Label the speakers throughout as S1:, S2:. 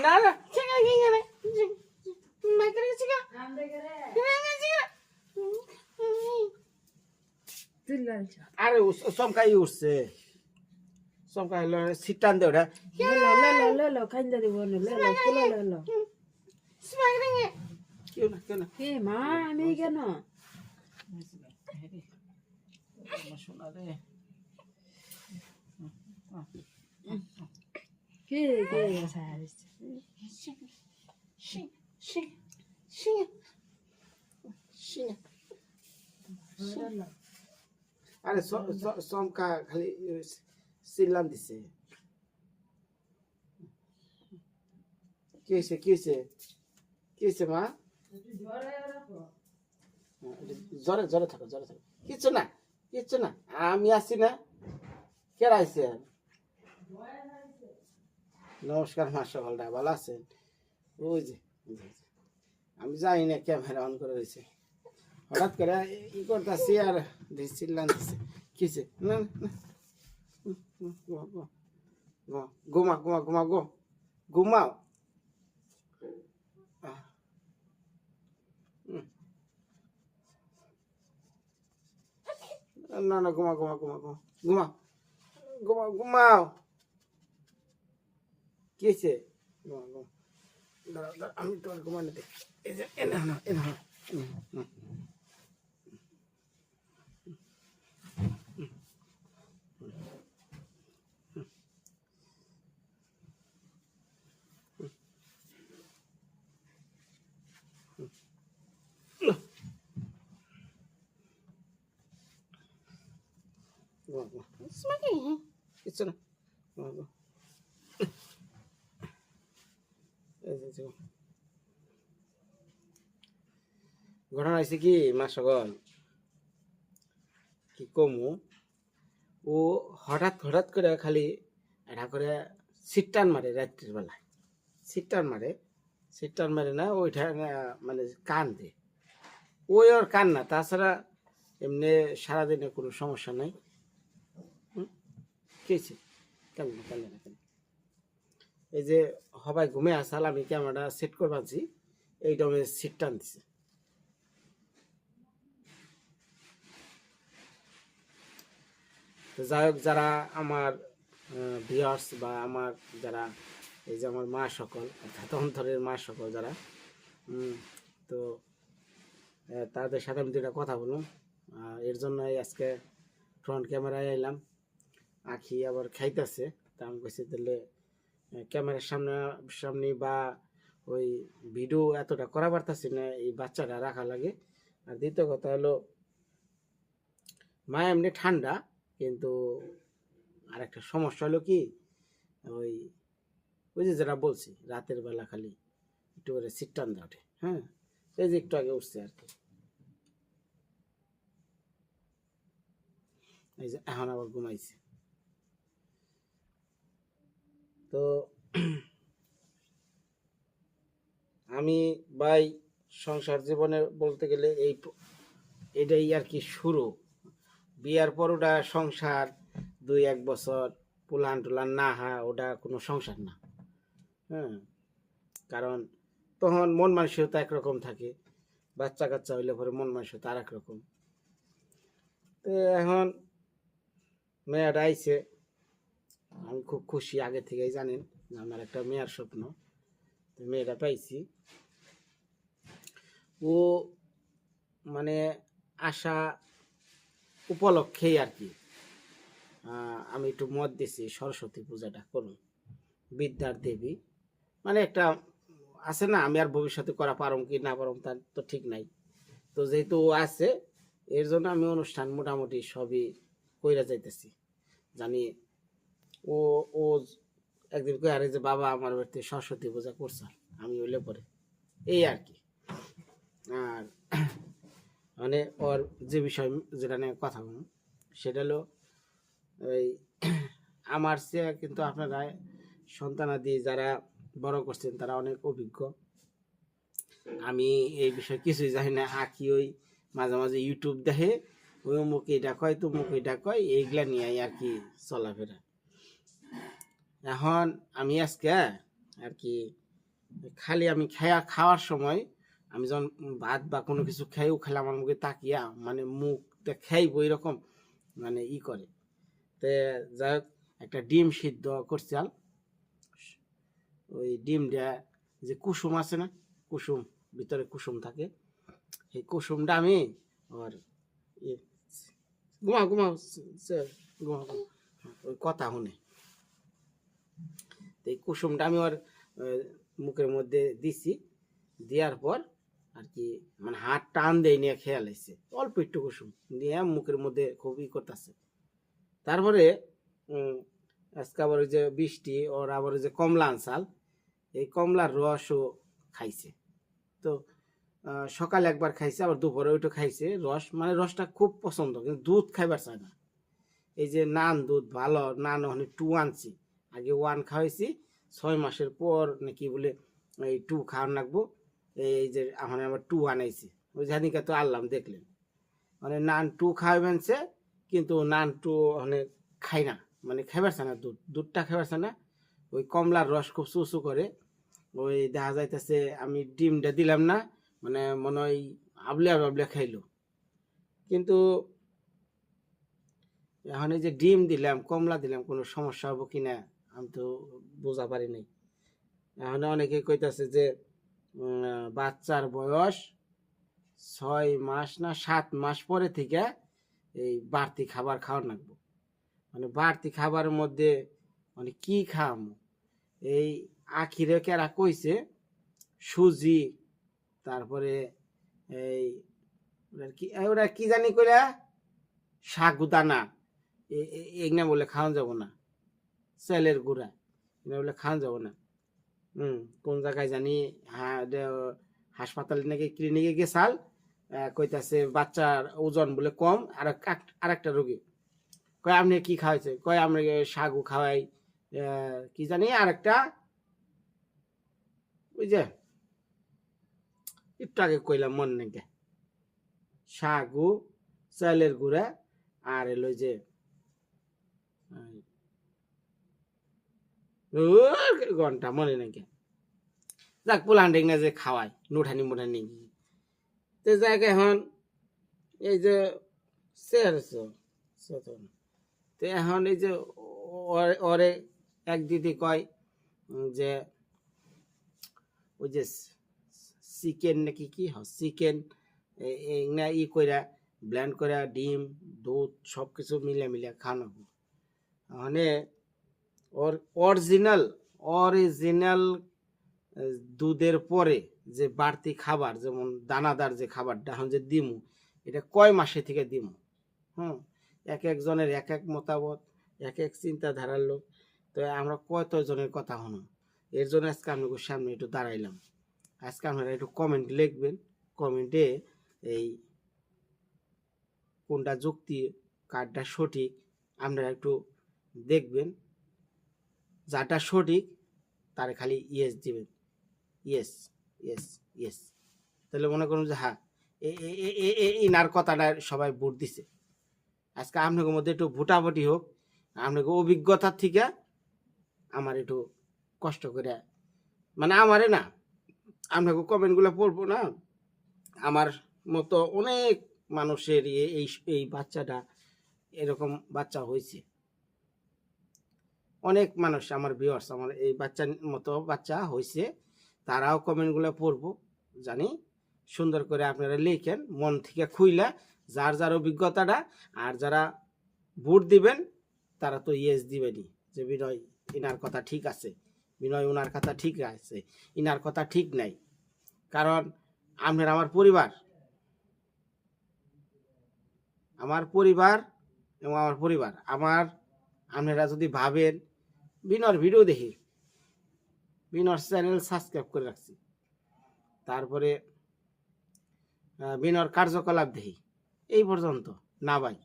S1: না না চিকা কি করে না করে চিকা আরে চমকাই উঠছে চমকাই সিটান দে ওটা
S2: লো খাইন্দা দিব লো
S1: কেউ না কেউ না
S2: কে মা আমি কেন
S1: শোনা রে
S2: কে সারিস
S1: আরে চমকা খালি চিল্লান দিছে কি হয়েছে কি হয়েছে কি হয়েছে মা জ্বরে জ্বরে থাকো কিচ্ছু না কিচ্ছু না আমি আছি না কে আইছে নমস্কার মা সকালটা ভালো আছেন ওই যে আমি জানি না ক্যামেরা অন করে রয়েছে হঠাৎ করে ই করতেছি আর চিল্লান দিচ্ছে কিছে না ঘুমা ঘুমা ঘুমা গো ঘুমাও না না ঘুমা ঘুমা ঘুমা ঘুমা ঘুমা ঘুমা ঘুমাও কি হয়েছে ঘুমা ঘুমা আমি তোমার ঘুমানো দিই এই যে এনে না এনে কিছু না ঘটনা হয়েছে কি মা সকল কি কমু ও হঠাৎ হঠাৎ করে খালি এটা করে সিটটান মারে রাত্রির বেলায় সিটটান মারে না ওইটা মানে কান দে ওই ওর কান না তাছাড়া এমনি সারাদিনে কোনো সমস্যা নাই কেছে কেমন কেন না কেন এই যে সবাই ঘুমে আসাল আমি ক্যামেরাটা সেট করে পাচ্ছি এইটা আমি সিট টান দিছে তো যাই হোক যারা আমার ভিউয়ার্স বা আমার যারা এই যে আমার মা সকল অর্থাৎ অন্তরের মা সকল যারা তো তাদের সাথে আমি দুটা কথা বলুন এর জন্যই আজকে ফ্রন্ট ক্যামেরায় এলাম আখি আবার খাইতেছে তা আমি কইছি তাহলে ক্যামেরার সামনে বা ওই ভিডিও এতটা করা পারতাছি না এই বাচ্চাটা রাখা লাগে আর দ্বিতীয় কথা হলো মা এমনি ঠান্ডা কিন্তু আর একটা সমস্যা হলো কি ওই ওই যে যেটা বলছি রাতের বেলা খালি একটু করে সিটটান দেওয়া ওঠে হ্যাঁ এই যে একটু আগে উঠছে আর কি এই যে এখন আবার ঘুমাইছে তো আমি ভাই সংসার জীবনে বলতে গেলে এটাই আর কি শুরু বিয়ার পর ওটা সংসার 2-1 বছর পুলান টুলান না ওটা কোনো সংসার না হ্যাঁ কারণ তখন মন মানসিকতা একরকম থাকে বাচ্চা কাচ্চা হইলে পরে মন মানসিকতা আর একরকম তো এখন মেয়েটা আইছে আমি খুব খুশি আগে থেকেই জানেন আমার একটা মেয়ের স্বপ্ন তো মেয়েটা পাইছি ও মানে আশা উপলক্ষেই আর কি আমি একটু মত দিছি সরস্বতী পূজাটা করুন বিদ্যার দেবী মানে একটা আছে না আমি আর ভবিষ্যতে করা পারম কি না পারম তার তো ঠিক নাই তো যেহেতু ও আছে এর জন্য আমি অনুষ্ঠান মোটামুটি সবই কইরা যাইতেছি জানি ও ও একদিন কই আরে যে বাবা আমার বাড়িতে সরস্বতী পূজা করছে আমি হইলে পরে এই আর কি আর মানে ওর যে বিষয় যেটা নিয়ে কথা বলুন সেটা হলো ওই আমার চেয়ে কিন্তু আপনারা সন্তানাদি যারা বড় করছেন তারা অনেক অভিজ্ঞ আমি এই বিষয়ে কিছুই জানি না আঁকি ওই মাঝে মাঝে ইউটিউব দেখে ওই অমুক এটা কয় তমুক এটা কয় এইগুলা নিয়ে আর কি চলাফেরা এখন আমি আজকে আর কি খালি আমি খাওয়ার সময় আমি যখন ভাত বা কোনো কিছু খাইও খালি আমার মুখে তাকিয়া মানে মুখটা খাইব এরকম মানে করে। তো যাই হোক একটা ডিম সিদ্ধ করছিলাম, ওই ডিমটা যে কুসুম আছে না, কুসুম ভিতরে কুসুম থাকে, এই কুসুমটা আমি আর ঘুমাও ঘুমাও ঘুমাও ওই কথা শুনে, তো এই কুসুমটা আমি ওর মুখের মধ্যে দিছি, দেওয়ার পর আর কি মানে হাত টান দিয়ে নিয়ে খেয়াল হয়েছে অল্প একটু কুসুম নিয়ে মুখের মধ্যে খুবই করতেছে। তারপরে আজকে আবার ওই যে বৃষ্টি ওর আবার ওই যে কমলা আনসাল, এই কমলার রসও খাইছে। তো সকালে একবার খাইছে, আবার দুপুরে ওইটা খাইছে রস, মানে রসটা খুব পছন্দ, কিন্তু দুধ খাইবার চায় না। এই যে নান দুধ ভালো নান ওখানে 2 আনছি, আগে 1 খাওয়াইছি, 6 মাসের পর নাকি বলে এই 2 খাওয়ান লাগবো, এই যে এখন আবার 2 আনাইছি, ওই জানিকা তো আনলাম দেখলেন, মানে নান 2 খাওয়াবেন সে, কিন্তু নান 2 মানে খাই না, মানে খাইবার চায় না, দুধটা খাইবার চায় না। ওই কমলার রস খুব চুচু করে, ওই দেখা যাইতেছে আমি ডিমটা দিলাম না, মানে মনে হয় আবলিয়া বাবলিয়া খাইলো। কিন্তু এখন এই যে ডিম দিলাম কমলা দিলাম কোনো সমস্যা হবো কিনা আমি তো বোঝা পারি নাই। এখন অনেকে কইতাছে যে বাচ্চার বয়স 6 মাস না 7 মাস পরে থেকে এই বাড়তি খাবার খাওয়ার লাগবো, মানে বাড়তি খাবারের মধ্যে মানে কি খাওয়ামো, এই আখিরে কেরা কইছে সুজি, তারপরে এই ওরা কি জানি কইরা সাগুদানা, এগুলা বলে খাওয়ান যাব না, সেলের গুঁড়া এগুলা বলে খাওয়ান যাব না। কোন জায়গায় জানি হাসপাতালে নাকি ক্লিনিকে গেছাল, কইতাছে বাচ্চার ওজন বলে কম, আর একটা রোগী কয় আপনি কি খাওয়াইছে, কয় আমরা সাগু খাওয়াই, কি জানি আর একটা ওই যে একটু আগে কইলাম মন নাকি, সাগু চালের গুঁড়া আর এলো যে ঘন্টা মনে নাকি, যাক পোলান ডেক না যে খাওয়াই নুঠানি মুঠানি, তো যাক এখন এই যে তো এখন এই যে ওরে এক দিদি কয় যে ওই যে চিকেন নাকি কি চিকেন না কইরা ব্লেন্ড করে ডিম দুধ সব কিছু মিলে খাওয়ানো, মানে ওর অরিজিনাল দুধের পরে যে বাড়তি খাবার যেমন দানাদার যে খাবারটা এখন যে দিমু, এটা কয় মাসে থেকে দিমু, এক একজনের এক এক মতামত, এক এক চিন্তাধারার লোক, তো আমরা কতজনের কথা শুনো, এর জন্য আজকে আপনাদের সামনে একটু দাঁড়াইলাম। আজকে আপনারা একটু কমেন্ট লিখবেন, কমেন্টে এই কোনটা যুক্তি কারটা সঠিক আপনারা একটু দেখবেন, যাটা সঠিক তারে খালি ইয়েস দিবেন, ইয়েস ইয়েস ইয়েস, তাহলে মনে করুন যে হ্যাঁ ইনার কথাটা সবাই ভোট দিছে। আজকে আপনাদের মধ্যে একটু ভোটাভুটি হোক, আপনাকে অভিজ্ঞতার থেকে আমার একটু কষ্ট করে, মানে আমারে না আপনাকে কমেন্টগুলো পড়বো না, আমার মতো অনেক মানুষের এই বাচ্চাটা এরকম বাচ্চা হয়েছে, অনেক মানুষ আমার ভিউয়ার্স আমার এই বাচ্চার মতো বাচ্চা হয়েছে, তারাও কমেন্টগুলো পড়বো জানি, সুন্দর করে আপনারা লিখেন মন থেকে খুইলা যার যার অভিজ্ঞতাটা, আর যারা ভোট দিবেন তারা তো ইয়েস দিবেনই, যে বিনয় ইনার কথা ঠিক আছে, বিনয় ওনার কথা ঠিক আছে, ইনার কথা ঠিক নাই, কারণ আপনার আমার পরিবার এবং আমার পরিবার আমার, আপনারা যদি ভাবেন বিনর ভিডিও দেখি, বিনর চ্যানেল সাবস্ক্রাইব করে রাখছি, তারপরে বিনর কার্যকলাপ দেখি, এই পর্যন্ত না ভাই,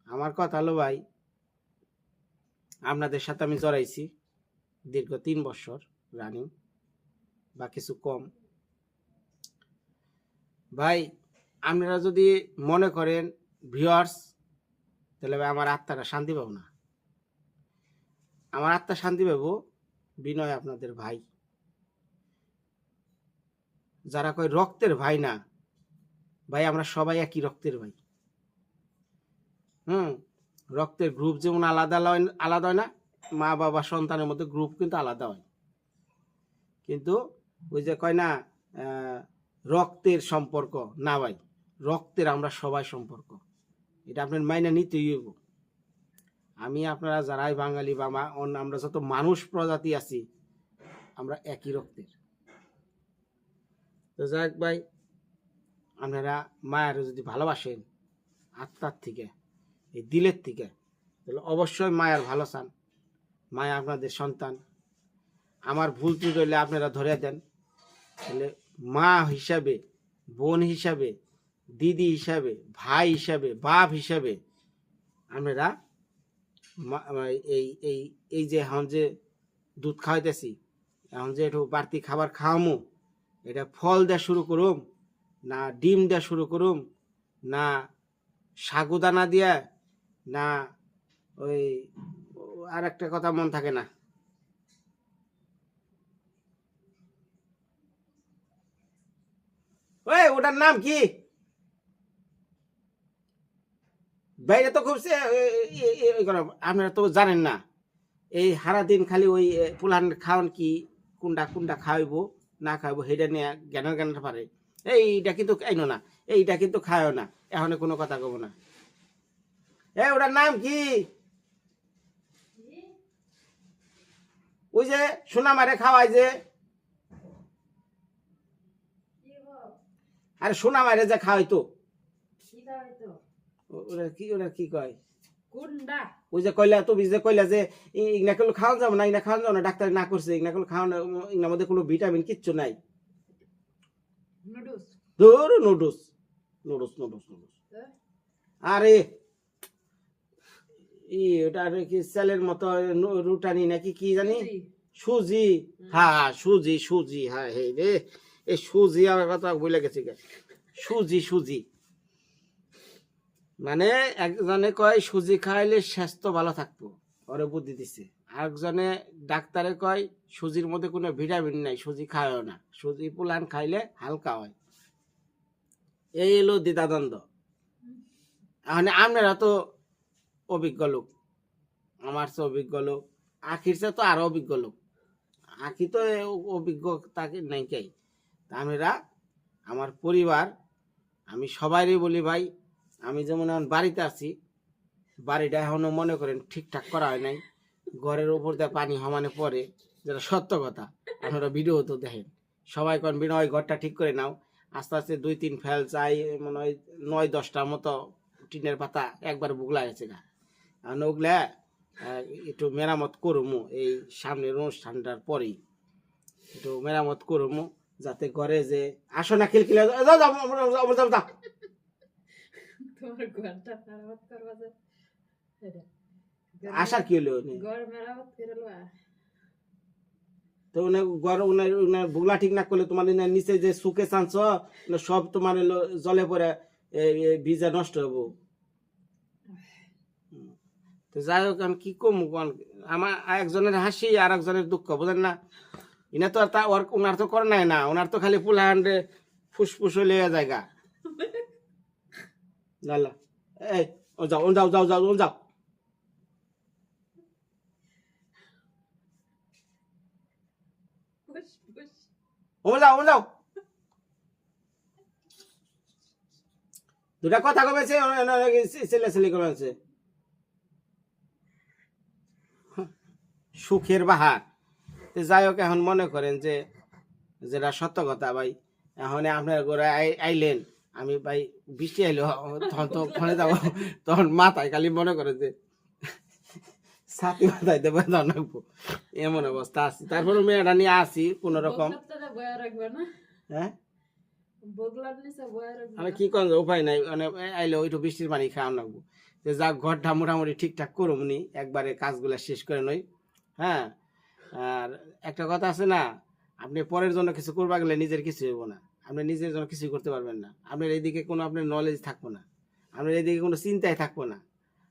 S1: আমার কথা হলো ভাই আপনাদের সাথে আমি জড়াইছি দীর্ঘ 3 বছর রানিং বা কিছু কম। ভাই আপনারা যদি মনে করেন ভিউয়ার্স, তাহলে ভাই আমার আত্মাটা শান্তি পাবো না, আমার আত্মা শান্তি পাবো বিনয় আপনাদের ভাই। যারা কয় রক্তের ভাই না, ভাই আমরা সবাই একই রক্তের ভাই। রক্তের গ্রুপ যেমন আলাদা আলাদা হয় না, মা বাবা সন্তানের মধ্যে গ্রুপ কিন্তু আলাদা হয়, কিন্তু ওই যে কয় না রক্তের সম্পর্ক না ভাই, রক্তের আমরা সবাই সম্পর্ক, এটা আপনার মাইনে নিতেই হইব। আমি আপনারা যারাই বাঙালি বা আমরা যত মানুষ প্রজাতি আছি আমরা একই রক্তের। তো যাক ভাই, আপনারা মায়ের যদি ভালোবাসেন আত্মার থেকে, এই দিলের থেকে, তাহলে অবশ্যই মায়ের ভালো চান। মায়া আপনাদের সন্তান। আমার ভুল ত্রুটি হইলে আপনারা ধরে দেন, তাহলে মা হিসাবে, বোন হিসাবে, দিদি হিসাবে, ভাই হিসাবে, বাপ হিসাবে আমরা এই এই এই যে এখন যে দুধ খাওয়াইতেছি, এখন যে একটু বাড়তি খাবার খাওয়ামো, এটা ফল দেওয়া শুরু করুম না ডিম দেওয়া শুরু করুম না সাগুদানা দিয়া, না ওই আর একটা কথা মন থাকে না, ওই ওটার নাম কি বাইরে তো খুব আপনারা তো জানেন না। এই সারাদিন খালি ওই পুলান খাওয়ান কি কোনটা কোনটা খাওয়াইবো না খাওয়াবো সেটা নিয়ে জ্ঞানের পারে। এইটা কিন্তু আইনো না, এইটা কিন্তু খায়ও না, এখন কোনো কথা কব না। ওটার নাম কি? ওই যে সোনা মারে খাওয়াই যে, আরে সোনা মারে যে খাওয়াই তো, ওরা কি কয় ওই যে কইলা, তুমি যে কইলা যে ইগনা গুলো খাওয়ানো যাবো না, ইগনা খাওয়ানো যাবো না, ডাক্তার না করছে, ইগনা গুলো খাওয়ানো, ইগনার মধ্যে কোনো ভিটামিন কিচ্ছু নাই। ধরো নুডলস নুডলস নুডলস নুডলস, আরে ওটা কি সেলের মতো রুটানি নাকি কি জানি, সুজি, হ্যাঁ সুজি সুজি, হ্যাঁ হে রে, এই সুজি আমার কথা বলে গেছে, সুজি সুজি মানে একজনে কয় সুজি খাইলে স্বাস্থ্য ভালো থাকবো, ওরে বুদ্ধি দিছে। আরেকজনে ডাক্তারে কয় সুজির মধ্যে কোনো ভিটামিন নাই, সুজি খায়ও না, সুজি পুলান খাইলে হালকা হয়। এই এলো দ্বিধাদ্বন্দ্ব। এখন আপনারা তো অভিজ্ঞ লোক, আমার তো অভিজ্ঞ লোক, আখির চেয়ে তো আরো অভিজ্ঞ লোক, আখি তো অভিজ্ঞ তাকে নাই কে। আমরা আমার পরিবার, আমি সবাইরই বলি ভাই, আমি যেমন এখন বাড়িতে আছি, বাড়িটা এখনো মনে করেন ঠিকঠাক করা হয় নাই, ঘরের উপর দিয়ে পানি সমানে পড়ে, যেটা সত্য কথা, আপনারা ভিডিও তো দেখেন, সবাই কোন বিনয় ঘরটা ঠিক করে নাও, আস্তে আস্তে 2-3 ফেল চাই, মনে হয় 9-10টার মতো টিনের পাতা একবার বুগলা গেছে গা। আর ওগুলা একটু মেরামত করবো, এই সামনের অনুষ্ঠানটার পরেই একটু মেরামত করবো, যাতে ঘরে যে আসো না খিলখিলা আসার কি হলো, তো বুগলা ঠিক না করলে তোমার নিচে যে সুকে চান্স সব তোমার জলে পরে ভিজা নষ্ট হবো। তো যাই হোক, আমি কি কম, আমার একজনের হাসি আর একজনের দুঃখ, বুঝেন না, ইনা তো আর ওনার তো করে নাই না, ওনার তো খালি ফুলাহান্ডে ফুসফুস হলে জায়গা। এই ও যাও ও যাও যাও যাও ও যাও, ও যাও ও যাও, দুটা কথা কমেছে ছেলে ছেলে কমেছে, সুখের বাহার। যাই হোক, এখন মনে করেন যে যেটা সত্য কথা ভাই, এখন আপনার ঘরে আইলেন, আমি ভাই বৃষ্টি আইলো তখন তো ফোনে যাবো, তখন মাথায় খালি মনে করে যে ছাতি মাথায় দেবো, রাখবো, এমন অবস্থা আছে। তারপরে মেয়েটা নিয়ে আসি কোন রকম, হ্যাঁ আমি কি করবো, উপায় নাই, মানে আইলে ওইটু বৃষ্টির পানি খাওয়া লাগবো। যাক, ঘরটা মোটামুটি ঠিকঠাক করুম নি, একবারে কাজগুলা শেষ করে নই। হ্যাঁ, আর একটা কথা আছে না, আপনি পরের জন্য কিছু করবা গেলে নিজের কিছু হইব না, আপনি নিজের জন্য কিছু করতে পারবেন না, আপনার এইদিকে কোনো আপনার নলেজ থাকবো না, আপনার এইদিকে কোনো চিন্তায় থাকবো না।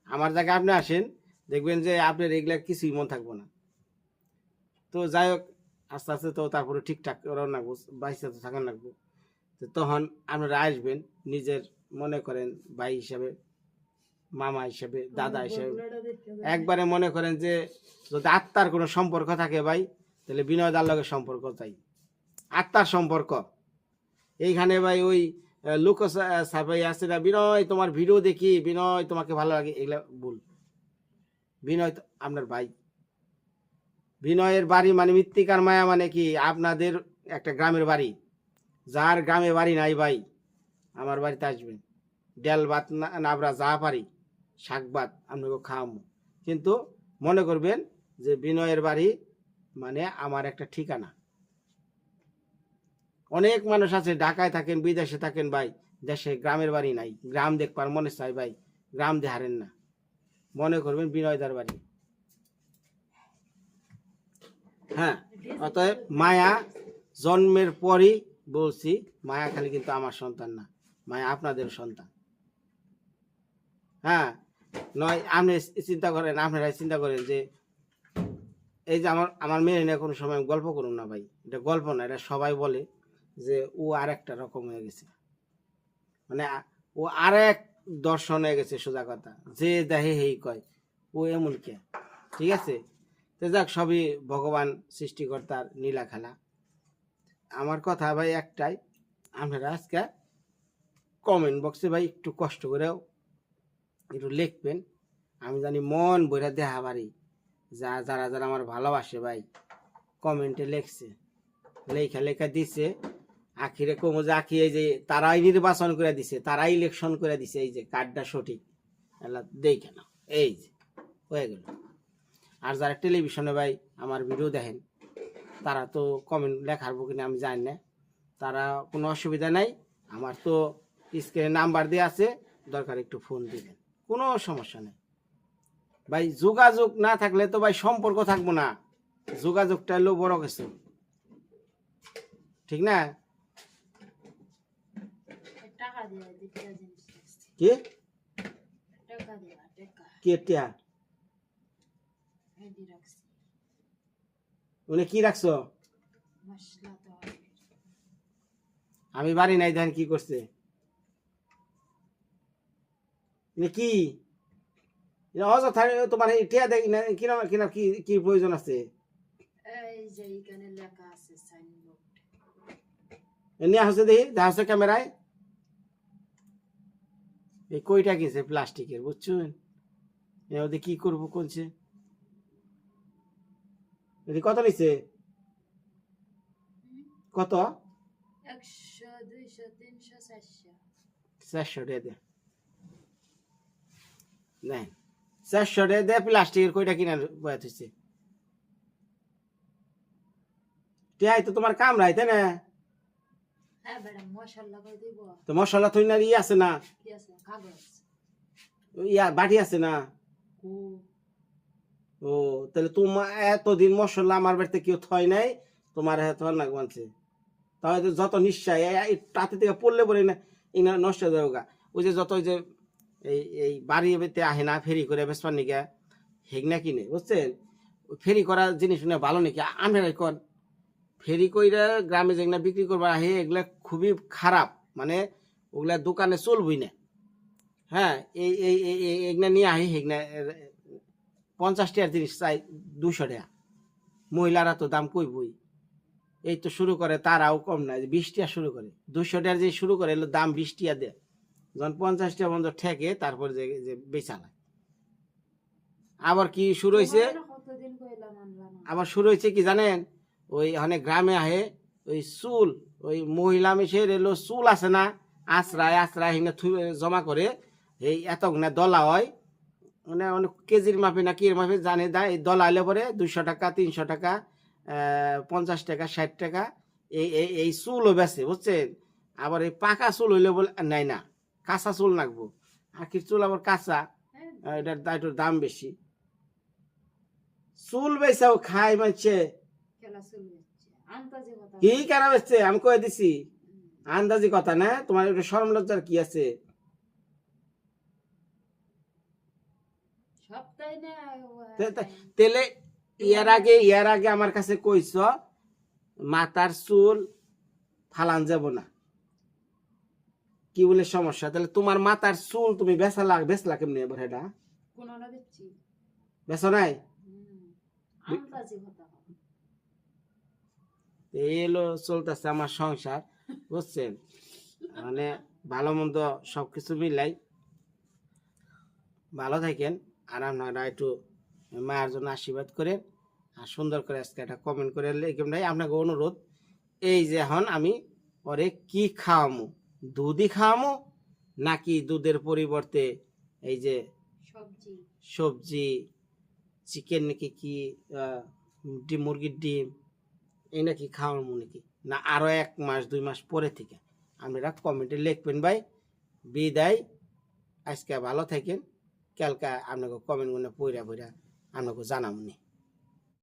S1: আমার জায়গায় আপনি আসেন, দেখবেন যে আপনার এগুলা কিছুই মন থাকবো না। তো তো যাই হোক আস্তে আস্তে তো তারপরে ঠিকঠাক করাও লাগবো, বাইসে তো থাকা লাগবো। তো তখন আপনারা আসবেন নিজের মনে করেন ভাই হিসাবে, মামা হিসাবে, দাদা হিসাবে, একবারে মনে করেন যে যদি আত্মার কোনো সম্পর্ক থাকে ভাই, তাহলে বিনয় দার লগে সম্পর্ক চাই, আত্মার সম্পর্ক। এইখানে ভাই ওই লোক সাফাই আছে না, বিনয় তোমার ভিডিও দেখি, বিনয় তোমাকে ভালো লাগে, এগুলা ভুল। বিনয় তো আপনার ভাই। বিনয়ের বাড়ি মানে মৃত্তিকার মায়া মানে কি, আপনাদের একটা গ্রামের বাড়ি, যার গ্রামে বাড়ি নাই ভাই আমার বাড়িতে আসবেন, ডাল ভাত নাবড়া যা পারি, শাক ভাত আপনাকে খাওয়াবো। কিন্তু মনে করবেন যে বিনয়ের বাড়ি মানে আমার একটা ঠিকানা। অনেক মানুষ আছে ঢাকায় থাকেন, বিদেশে থাকেন ভাই, দেশে গ্রামের বাড়ি নাই, গ্রাম দেখবার মনে চাই ভাই, গ্রাম দেখারেন না, মনে করবেন বিনয়দার বাড়ি। হ্যাঁ, অতএব মায়া জন্মের পরই বলছি, মায়া খালি কিন্তু আমার সন্তান না, মায়া আপনাদের সন্তান। হ্যাঁ, নয় আপনি চিন্তা করেন, আপনারা চিন্তা করেন যে এই যে আমার মেয়ে নিয়ে কোনো সময় গল্প করুন না ভাই, এটা গল্প না, এটা সবাই বলে যে ও আর একটা রকম হয়ে গেছে, মানে ও আর এক দর্শন হয়ে গেছে, সোজা কথা, যে দেহে হেই কয় ও এমন কে। ঠিক আছে, তো যাক, সবই ভগবান সৃষ্টিকর্তার নীলা খেলা। আমার কথা ভাই একটাই, আপনারা আজকে কমেন্ট বক্সে ভাই একটু কষ্ট করেও একটু লিখবেন, আমি জানি মন বইরা দেখা পারি যারা যারা আমার ভালোবাসে ভাই কমেন্টে লেখছে, লেখা লেখা দিছে, আখিরে কমো যে আখি এই যে তারাই নির্বাচন করে দিছে, তারাই ইলেকশন করে দিছে, এই যে কার্ডটা সঠিক দেখে না, এই যে হয়ে গেল। আর যারা টেলিভিশনে ভাই আমার ভিডিও দেখেন, তারা তো কমেন্ট লেখার কিনা আমি জানি না, তারা কোনো অসুবিধা নাই, আমার তো স্ক্রিনে নাম্বার দিয়ে আছে, দরকার একটু ফোন দিবেন, কোনো সমস্যা নেই ভাই। যোগাযোগ না থাকলে তো ভাই সম্পর্ক থাকবো না, যোগাযোগটা হলো বড় কিছু, ঠিক না? কি টিয়া উনি কি রাখছো? আমি বাড়ি নাই, ধান কি করছে কি অযথা তোমার টিয়া দেখ না, কিনা কিনা কি কি প্রয়োজন আছে? নিয়ে আসছে দেখি, দেখা হচ্ছে ক্যামেরায়, এই কইটা কিনছে প্লাস্টিকের, বুঝছেন? ওদের কি করবো কোনছে, কত নিছে, কত? 400 টাকা দে, 400 টাকা দে, প্লাস্টিকের কইটা কিনা বয়াত হচ্ছে। টিয়াই তো তোমার কাম রাই, তাই না? তো মশলা থই না, ইয়ে আছে না, ইয়া বাটি আছে না? ও তাহলে তোমার এতদিন মশলা আমার বাড়িতে কেউ থয় নাই, তোমার হাতে না মানছে, তাহলে যত নিশ্চয় তাতে থেকে পড়লে পরে না ইনা নষ্ট হয়ে যাবে। ওই যে যত যে এই বাড়িতে আহে না ফেরি করে বেসপার নিকে, হেগনা কিনে, বুঝছেন? ফেরি করা জিনিস না ভালো নাকি? আমরা এখন ফেরি কইরা গ্রামে যেগুলা বিক্রি করবা আহে, এগুলা খুবই খারাপ, মানে ওগুলা দোকানে চলবই না। হ্যাঁ, এই এই এগুলা নিয়ে আহে, হেগনা 50 টাকার জিনিস চাই 200 টাকা, মহিলারা তো দাম কইবই। এই তো শুরু করে, তারাও কম না, 20 টাকা শুরু করে, 200 টাকার যে শুরু করে এলো দাম 20 টাকা দেয়, যখন 50 টাকা বন্ধ ঠেকে তারপর যে বেচালায়। আবার কি শুরু হয়েছে, আবার শুরু হয়েছে কি জানেন? ওই অনেক গ্রামে আহে ওই চুল, ওই মহিলা মেশের এলো চুল আছে না, আশ্রায় আশ্রায় হিনে জমা করে, এই এত গুণা দলা হয়, মানে অনেক কেজির মাপে না কি মাপে জানে দেয়, এই দলা হলে পরে 200 টাকা 300 টাকা 50 টাকা 60 টাকা এই চুলও বেছে, বুঝছেন? আবার এই পাকা চুল হইলে বলে নাই না, কাঁচা চুল লাগবো, আখির চুল আবার কাঁচা, এটার দাম বেশি। চুল বেচাও খাই মানছে, কি কেন বেচছে আমি কয়ে দিছি, আন্দাজি কথা না, তোমার একটা শরম লজ্জার কি আছে? তেলে ইয়ার আগে আমার কাছে কইছ মাথার চুল ফালান যাব না, কি বলে সমস্যা? তাহলে তোমার মাথার চুল তুমি বেচলা কেমনি এবার? এটা
S2: কোনটা দিচ্ছি
S1: বেচ নাই?
S2: আন্দাজি কথা
S1: এই হলো চলতেছে আমার সংসার, বুঝছেন? মানে ভালো মন্দ সবকিছু মিলাই ভালো থাকেন। আর আপনারা একটু মায়ের জন্য আশীর্বাদ করেন, আর সুন্দর করে আজকে একটা কমেন্ট করে লিখবেন। ভাই আপনাকে অনুরোধ, এই যে এখন আমি পরে কি খাওয়ামু, দুধই খাওয়ামু নাকি দুধের পরিবর্তে এই যে
S2: সবজি
S1: সবজি, চিকেন নাকি কি ডিম, মুরগির ডিম, এই নাকি খাওয়ামু নাকি না আরো 1 মাস 2 মাস পরে থেকে আপনারা কমেন্টে লিখবেন। ভাই বিদায়, আজকে ভালো থাকেন, কালকে আপনাকে কমেন্ট গুলো পড়া আপনাকে জানামনি।